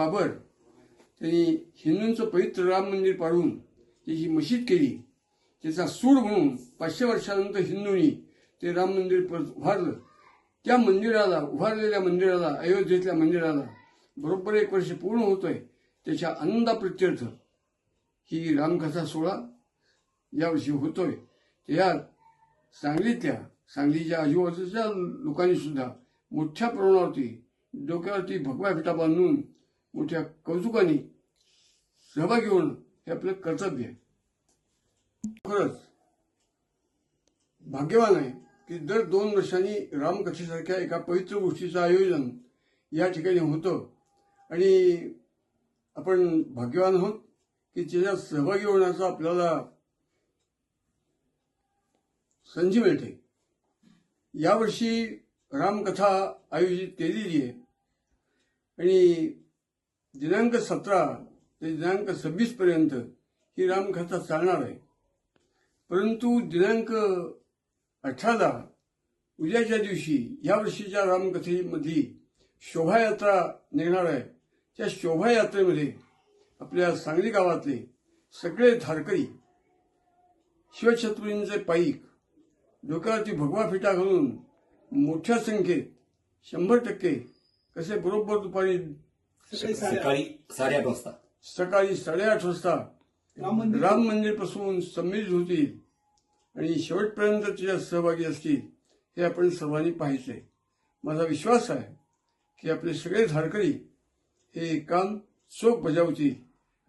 बाबर त्यांनी हिंदूंचं पवित्र राम मंदिर पाडून त्याची मशीद केली. त्याचा सूड म्हणून 500 वर्षानंतर हिंदूंनी ते राम मंदिर उभारलं. त्या मंदिराला, उभारलेल्या मंदिराला, अयोध्येतल्या मंदिराला बरोबर 1 वर्ष पूर्ण होतोय. त्याच्या आनंदाप्रित्यर्थ ही रामकथा सोहळा यावर्षी होतोय. त्यात सांगलीच्या आजूबाजूच्या लोकांनी सुद्धा मोठ्या प्रमाणावरती डोक्यावरती भगवा फेटा बांधून मोठ्या कौतुकाने सहभागी होणं हे आपलं कर्तव्य आहे. खरंच भाग्यवान आहे की दर 2 वर्षांनी रामकथेसारख्या एका पवित्र गोष्टीचं आयोजन या ठिकाणी होतं आणि आपण भाग्यवान आहोत की त्याच्यात सहभागी होण्याचा आपल्याला संधी मिळते. यावर्षी रामकथा आयोजित केलेली आहे आणि दिनांक 17 ते दिनांक 26 पर्यंत ही रामकथा चालणार आहे. परंतु दिनांक 18 उद्याच्या दिवशी या वर्षीच्या रामकथेमधली शोभायात्रा निघणार आहे. त्या शोभायात्रेमध्ये आपल्या सांगली गावातले सगळे धारकरी शिवछत्रपतींचे पाईक डोक्यावरती भगवा फेटा घालून मोठ्या संख्येत 100% कसे बरोबर दुपारी सकाळी 8:30 वाजता सकाळी 8:30 वाजता राम मंदिर पासून संमिलित होतील आणि शेवटपर्यंत त्याच्यात सहभागी असतील हे आपण सर्वांनी पाहायचंय. माझा विश्वास आहे की आपले सगळे धारकरी हे काम चोख बजावतील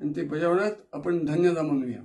आणि ते बजावण्यात आपण धन्यता मानूया.